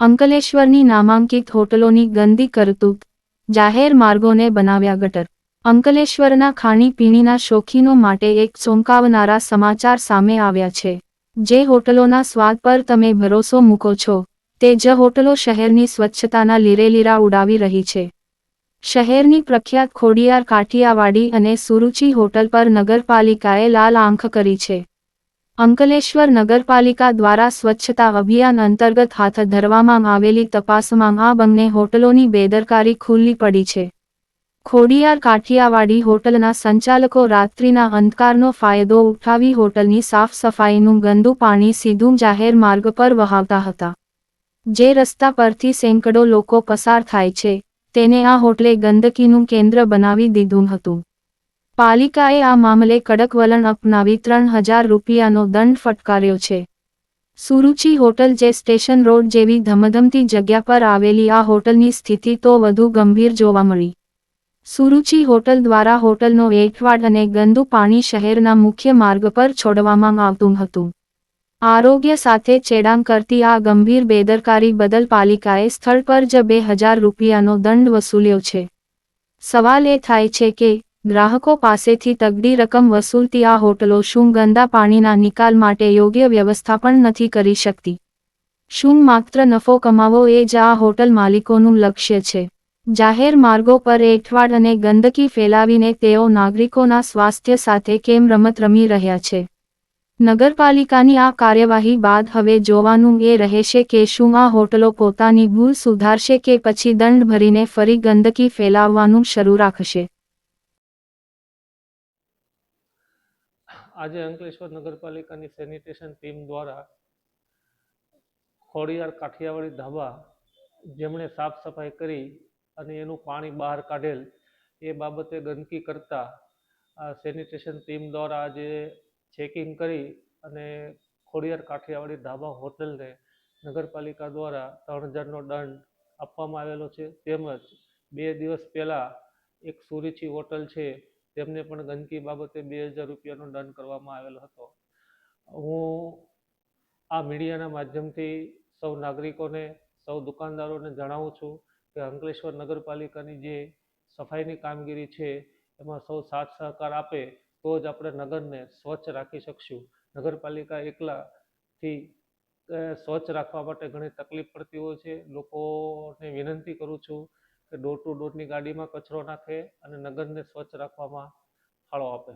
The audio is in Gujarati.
અંકલેશ્વરની નામાંકિત હોટલોની ગંદી કરતૂત, જાહેર માર્ગોને બનાવ્યા ગટર. અંકલેશ્વરના ખાણીપીણીના શોખીનો માટે એક ચોંકાવનારા સમાચાર સામે આવ્યા છે. જે હોટલોના સ્વાદ પર તમે ભરોસો મૂકો છો, તે જ હોટલો શહેરની સ્વચ્છતાના લીરેલીરા ઉડાવી રહી છે. શહેરની પ્રખ્યાત ખોડિયાર કાઠિયાવાડી અને સુરુચિ હોટલ પર નગરપાલિકાએ લાલ આંખ કરી છે. અંકલેશ્વર નગરપાલિકા દ્વારા સ્વચ્છતા અભિયાન અંતર્ગત હાથ ધરવામાં આવેલી તપાસમાં આ બંને હોટલોની બેદરકારી ખુલ્લી પડી છે. ખોડિયાર કાઠિયાવાડી હોટલના સંચાલકો રાત્રિના અંધકારનો ફાયદો ઉઠાવી હોટલની સાફ સફાઈનું ગંદુ પાણી સીધું જાહેર માર્ગ પર વહાવતા હતા. જે રસ્તા પરથી સેંકડો લોકો પસાર થાય છે, તેને આ હોટલે ગંદકીનું કેન્દ્ર બનાવી દીધું હતું. પાલિકાએ આ મામલે કડક વલણ અપનાવી ₹3000નો દંડ ફટકાર્યો છે. સુરુચિ હોટલ જે સ્ટેશન રોડ જેવી ધમધમતી જગ્યા પર આવેલી આ હોટલની સ્થિતિ તો વધુ ગંભીર જોવા મળી. સુરુચિ હોટલ દ્વારા હોટલનો એંઠવાડ અને ગંદુ પાણી શહેરના મુખ્ય માર્ગ પર છોડવામાં આવતું હતું. આરોગ્ય સાથે ચેડાં કરતી આ ગંભીર બેદરકારી બદલ પાલિકાએ સ્થળ પર જ ₹2000નો દંડ વસૂલ્યો છે. સવાલ એ થાય છે કે, ગ્રાહકો પાસેથી તગડી રકમ વસૂલતી આ હોટલો શું ગંદા પાણીના નિકાલ માટે યોગ્ય વ્યવસ્થા પણ નથી કરી શકતી? શું માત્ર નફો કમાવો એ જ આ હોટલ માલિકોનું લક્ષ્ય છે? જાહેર માર્ગો પર એંઠવાડ અને ગંદકી ફેલાવીને તેઓ નાગરિકોના સ્વાસ્થ્ય સાથે કેમ રમત રમી રહ્યા છે? નગરપાલિકાની આ કાર્યવાહી બાદ હવે જોવાનું એ રહેશે કે શું આ હોટલો પોતાની ભૂલ સુધારશે કે પછી દંડ ભરીને ફરી ગંદકી ફેલાવવાનું શરૂ રાખશે. આજે અંકલેશ્વર નગરપાલિકાની સેનિટેશન ટીમ દ્વારા ખોડિયાર કાઠિયાવાડી ધાબા જેમણે સાફ સફાઈ કરી અને એનું પાણી બહાર કાઢેલ એ બાબતે ગંદકી કરતા સેનિટેશન ટીમ દ્વારા આજે ચેકિંગ કરી અને ખોડિયાર કાઠિયાવાડી ધાબા હોટલને નગરપાલિકા દ્વારા 3000નો દંડ આપવામાં આવેલો છે. તેમજ 2 દિવસ પહેલાં એક સુરુચિ હોટલ છે તેમને પણ ગંદકી બાબતે ₹2000નો દંડ કરવામાં આવેલો હતો. હું આ મીડિયાના માધ્યમથી સૌ નાગરિકોને, સૌ દુકાનદારોને જણાવું છું કે અંકલેશ્વર નગરપાલિકાની જે સફાઈની કામગીરી છે એમાં સૌ સાથ સહકાર આપે તો જ આપણે નગરને સ્વચ્છ રાખી શકશું. નગરપાલિકા એકલાથી સ્વચ્છ રાખવા માટે ઘણી તકલીફ પડતી હોય છે. લોકોને વિનંતી કરું છું કે ડોર ટુ ડોરની ગાડીમાં કચરો નાખે અને નગરને સ્વચ્છ રાખવામાં ફાળો આપે.